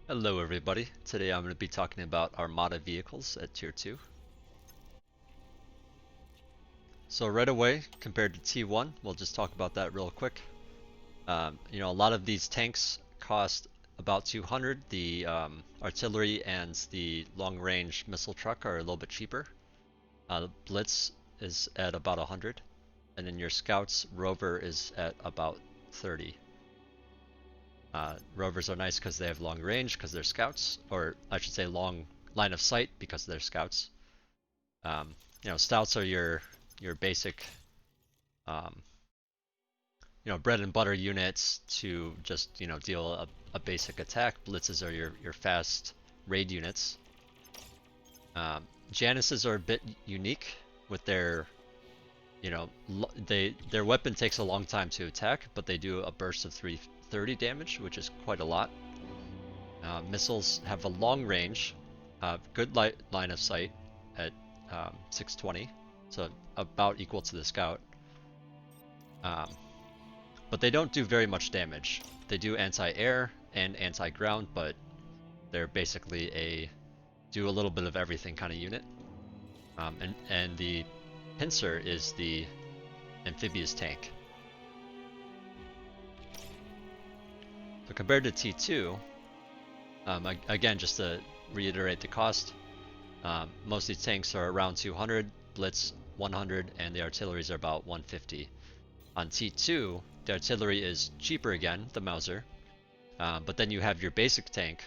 Hello everybody, today I'm going to be talking about Armada vehicles at Tier 2. So right away, compared to T1, we'll just talk about that real quick. A lot of these tanks cost about 200. The artillery and the long-range missile truck are a little bit cheaper. Blitz is at about 100, and then your Scouts Rover is at about 30. Rovers are nice because they have long range because they're scouts, or I should say long line of sight because they're scouts. Stouts are your basic, um, bread and butter units to just deal a basic attack. Blitzes are your fast raid units. Janices are a bit unique with their, their weapon takes a long time to attack, but they do a burst of 330 damage, which is quite a lot. Missiles have a long range, good line of sight at 620, so about equal to the Scout. But they don't do very much damage. They do anti-air and anti-ground, but they're basically do a little bit of everything kind of unit. And the pincer is the amphibious tank. So compared to T2, again, just to reiterate the cost, most of these tanks are around 200, Blitz 100, and the artilleries are about 150. On T2, the artillery is cheaper again, the Mauser, but then you have your basic tank.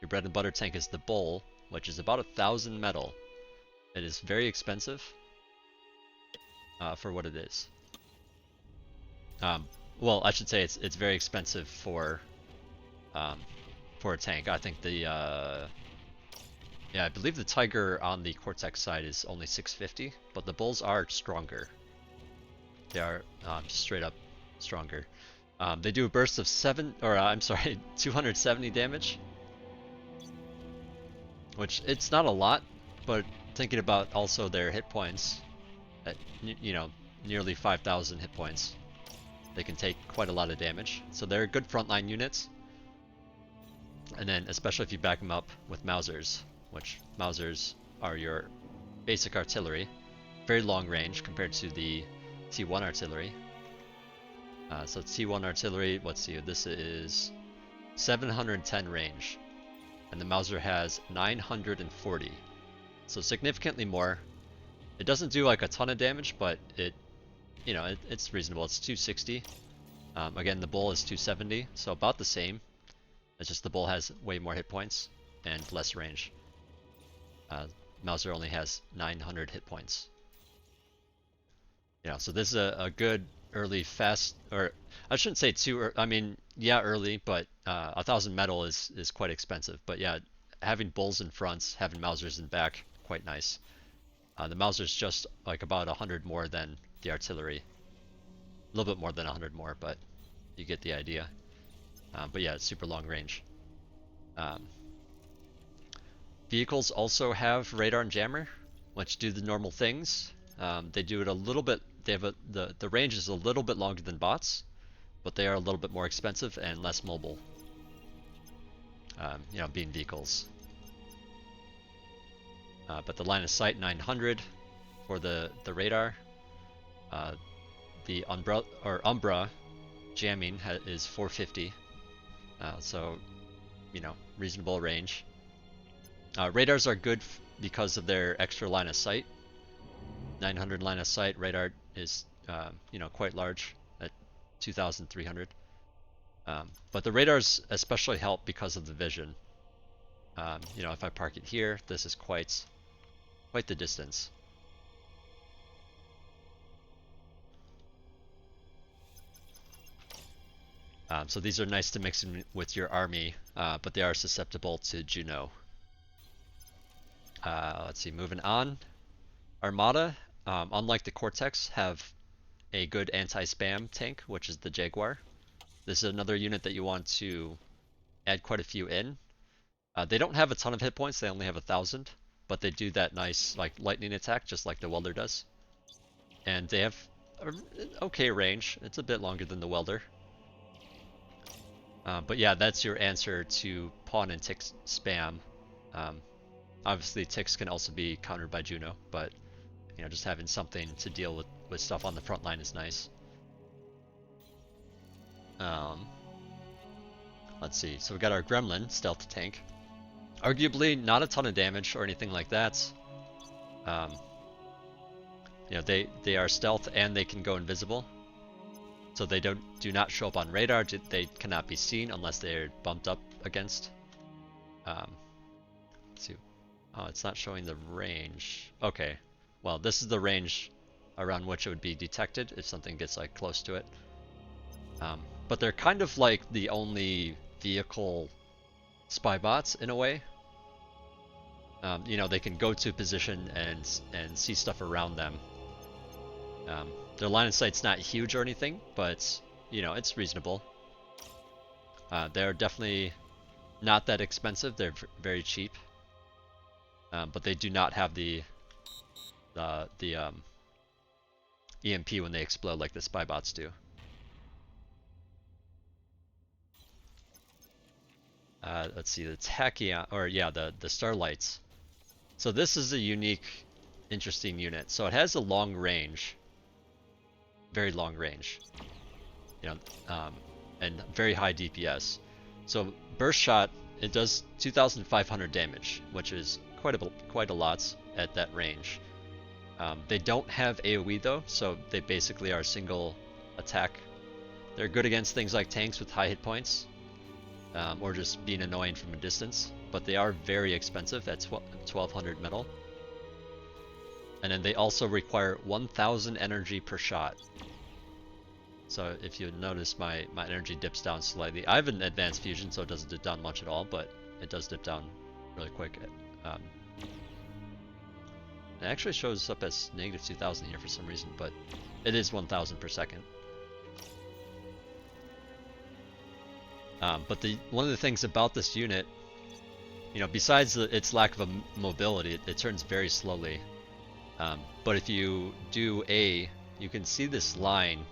Your bread and butter tank is the Bull, which is about 1,000 metal. It is very expensive for what it is. Well, I should say it's very expensive for a tank. I think I believe the Tiger on the Cortex side is only 650, but the Bulls are stronger. They are just straight up stronger. They do a burst of 270 damage, which it's not a lot, but thinking about also their hit points, at nearly 5,000 hit points, they can take quite a lot of damage. So they're good frontline units. And then especially if you back them up with Mausers, which Mausers are your basic artillery, very long range compared to the T1 artillery. So T1 artillery, let's see, this is 710 range, and the Mauser has 940, so significantly more. It doesn't do like a ton of damage, but it's reasonable. It's 260. Again, the Bull is 270, so about the same. It's just the Bull has way more hit points and less range. Mauser only has 900 hit points. So this is a good early fast, or I shouldn't say too, I mean, yeah, early, but 1,000 metal is quite expensive. But yeah, having Bulls in front, having Mausers in back, quite nice. The Mauser's just like about 100 more than the artillery. A little bit more than 100 more, but you get the idea. But yeah, it's super long range. Vehicles also have radar and jammer, which do the normal things. They do it a little bit. They have the range is a little bit longer than bots, but they are a little bit more expensive and less mobile. Being vehicles. But the line of sight 900 for the radar. The Umbra jamming is 450. So reasonable range. Radars are good because of their extra line of sight. 900 line of sight. Radar is quite large at 2,300. But the radars especially help because of the vision. If I park it here, this is quite the distance. So these are nice to mix in with your army, but they are susceptible to Juno. Let's see, moving on. Armada, unlike the Cortex, have a good anti-spam tank, which is the Jaguar. This is another unit that you want to add quite a few in. They don't have a ton of hit points, they only have 1,000, but they do that nice like lightning attack, just like the Welder does. And they have an okay range. It's a bit longer than the Welder. But yeah, that's your answer to pawn and tick spam. Obviously, ticks can also be countered by Juno, but you know, just having something to deal with stuff on the front line is nice. Let's see. So we got our Gremlin stealth tank. Arguably, not a ton of damage or anything like that. You know, they are stealth and they can go invisible, so they do not show up on radar. They cannot be seen unless they're bumped up against. Let's see. Oh, it's not showing the range. Okay, well, this is the range around which it would be detected if something gets like close to it. But they're kind of like the only vehicle spy bots in a way. You know, they can go to position and see stuff around them. Their line of sight's not huge or anything, but you know, it's reasonable. They're definitely not that expensive. They're very cheap, but they do not have the EMP when they explode like the spy bots do. Let's see, the Tachyon, or yeah, the Starlights. So this is a unique, interesting unit. So it has a long range, very long range, you know, and very high DPS. So burst shot, it does 2,500 damage, which is quite a lot at that range. They don't have AoE though, so they basically are single attack. They're good against things like tanks with high hit points, or just being annoying from a distance, but they are very expensive at 1,200 metal. And then they also require 1,000 energy per shot. So if you notice, my energy dips down slightly. I have an advanced fusion, so it doesn't dip down much at all, but it does dip down really quick. It actually shows up as negative 2,000 here for some reason, but it is 1,000 per second. But one of the things about this unit, you know, besides its lack of mobility, it turns very slowly. But if you do you can see this line,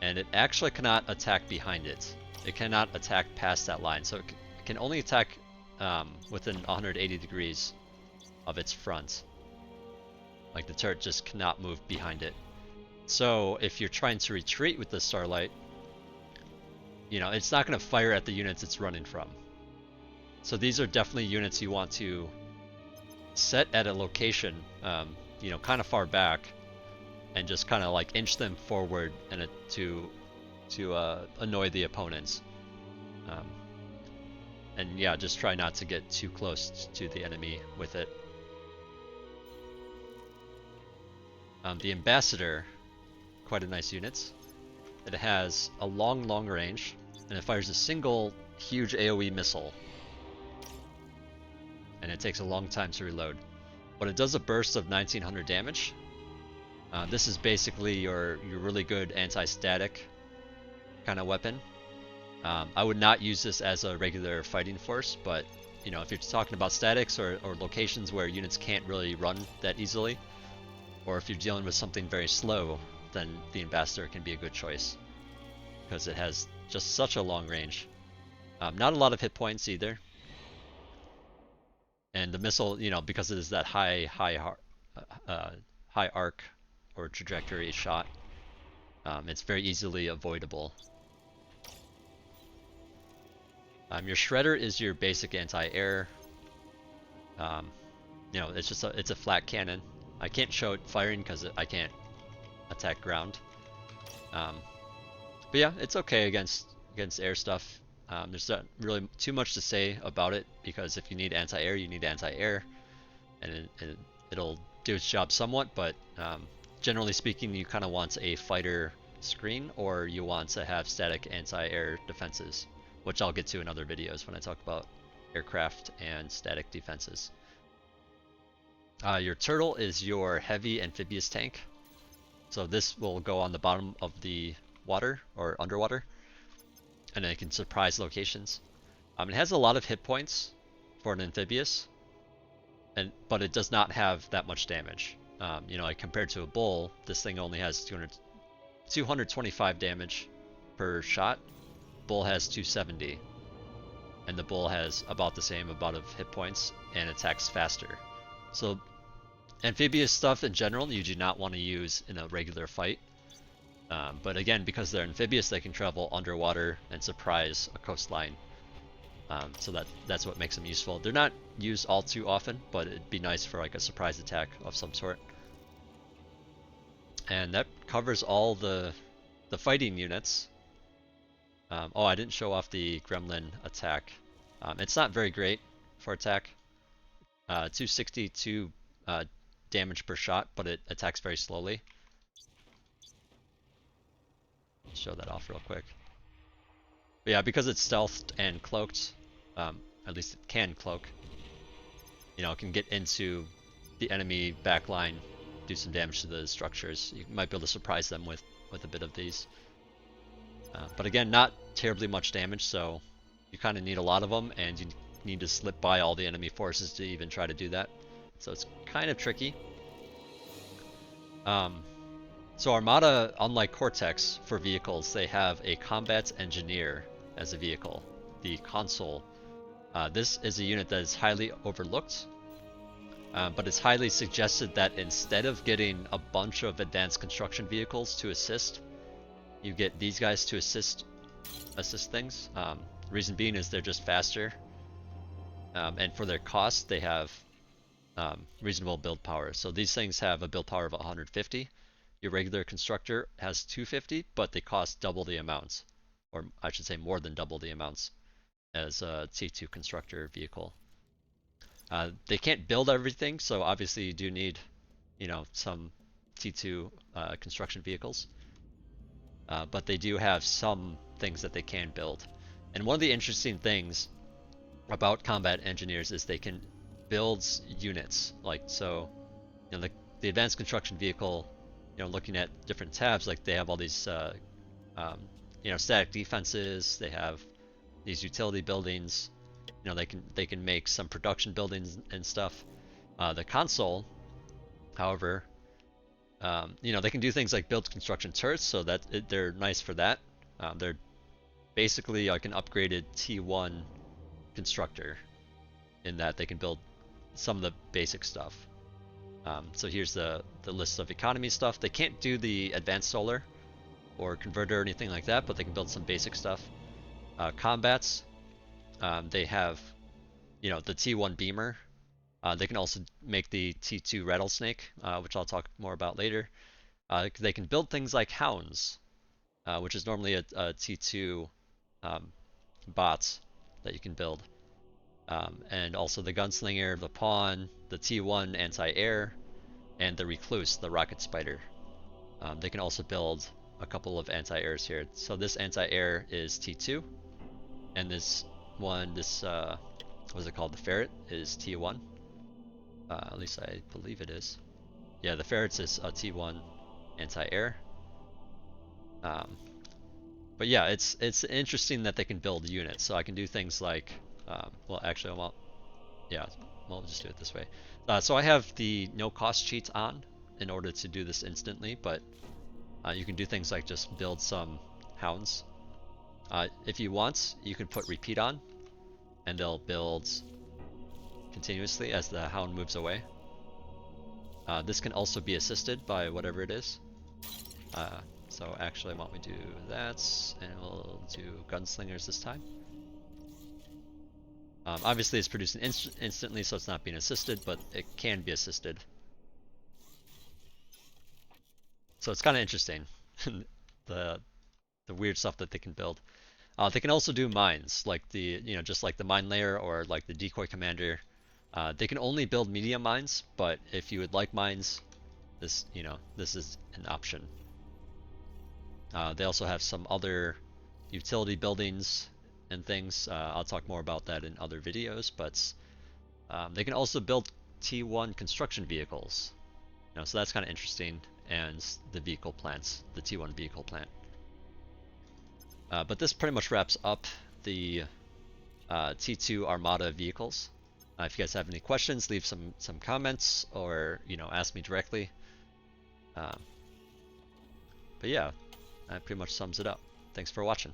and it actually cannot attack behind it. It cannot attack past that line, so it can only attack within 180 degrees of its front. Like the turret just cannot move behind it. So if you're trying to retreat with the Starlight, you know, it's not going to fire at the units it's running from. So these are definitely units you want to set at a location, you know, kind of far back, and just kind of like inch them forward and to annoy the opponents. And yeah, just try not to get too close to the enemy with it. The Ambassador, quite a nice unit. It has a long range, and it fires a single huge AoE missile. And it takes a long time to reload. But it does a burst of 1,900 damage. This is basically your really good anti-static kind of weapon. I would not use this as a regular fighting force, but you know, if you're talking about statics or locations where units can't really run that easily, or if you're dealing with something very slow, then the Ambassador can be a good choice, because it has just such a long range. Not a lot of hit points either, and the missile, you know, because it is that high arc or trajectory shot, it's very easily avoidable. Your Shredder is your basic anti-air. You know, it's just it's a flat cannon. I can't show it firing because I can't attack ground. But yeah, it's okay against air stuff. There's not really too much to say about it, because if you need anti-air, you need anti-air, and it'll do its job somewhat. But generally speaking, you kind of want a fighter screen, or you want to have static anti-air defenses, which I'll get to in other videos when I talk about aircraft and static defenses. Your Turtle is your heavy amphibious tank. So this will go on the bottom of the water or underwater, and it can surprise locations. It has a lot of hit points for an amphibious, but it does not have that much damage. You know, like compared to a bull, this thing only has 225 damage per shot. Bull has 270. and the bull has about the same amount of hit points and attacks faster. So amphibious stuff in general you do not want to use in a regular fight. But again, because they're amphibious, they can travel underwater and surprise a coastline. So that's what makes them useful. They're not used all too often, but it'd be nice for like a surprise attack of some sort. And that covers all the fighting units. Oh, I didn't show off the gremlin attack. It's not very great for attack. 262 damage per shot, but it attacks very slowly. Show that off real quick. But yeah, because it's stealthed and cloaked, at least it can cloak, you know, it can get into the enemy backline, do some damage to the structures. You might be able to surprise them with a bit of these. But again, not terribly much damage, so you kind of need a lot of them, and you need to slip by all the enemy forces to even try to do that. So it's kind of tricky. So Armada, unlike Cortex for vehicles, they have a combat engineer as a vehicle, the console. This is a unit that is highly overlooked, but it's highly suggested that instead of getting a bunch of advanced construction vehicles to assist, you get these guys to assist things. Reason being is they're just faster, and for their cost, they have reasonable build power. So these things have a build power of 150. Your regular constructor has 250, but they cost double the amounts, or I should say more than double the amounts as a T2 constructor vehicle. They can't build everything, so obviously you do need, you know, some T2 construction vehicles. But they do have some things that they can build. And one of the interesting things about combat engineers is they can build units. Like, so, you know, the advanced construction vehicle, you know, looking at different tabs, like they have all these, you know, static defenses. They have these utility buildings. You know, they can make some production buildings and stuff. The console, however, you know, they can do things like build construction turrets, so that they're nice for that. They're basically like an upgraded T1 constructor in that they can build some of the basic stuff. So here's the list of economy stuff. They can't do the advanced solar or converter or anything like that, but they can build some basic stuff. Combats, they have, you know, the T1 beamer. They can also make the T2 rattlesnake, which I'll talk more about later. They can build things like hounds, which is normally a T2 bot that you can build. And also the gunslinger, the pawn, the T1 anti-air, and the recluse, the rocket spider. They can also build a couple of anti-airs here. So this anti-air is T2, and this one, what's it called, the ferret, is T1. At least I believe it is. Yeah, the ferrets is a T1 anti-air. But yeah, it's interesting that they can build units. So I can do things like, well, actually, we'll just do it this way. So I have the no cost cheats on in order to do this instantly, but you can do things like just build some hounds. If you want, you can put repeat on, and they'll build continuously as the hound moves away. This can also be assisted by whatever it is. So actually, why don't we do that, and we'll do gunslingers this time. Obviously, it's producing instantly, so it's not being assisted, but it can be assisted. So it's kind of interesting, the weird stuff that they can build. They can also do mines, like just like the mine layer or like the decoy commander. They can only build medium mines, but if you would like mines, this is an option. They also have some other utility buildings and things. I'll talk more about that in other videos, but they can also build T1 construction vehicles. So that's kind of interesting, and the vehicle plants, the T1 vehicle plant. But this pretty much wraps up the T2 Armada vehicles. If you guys have any questions, leave some comments, or ask me directly. But yeah, that pretty much sums it up. Thanks for watching.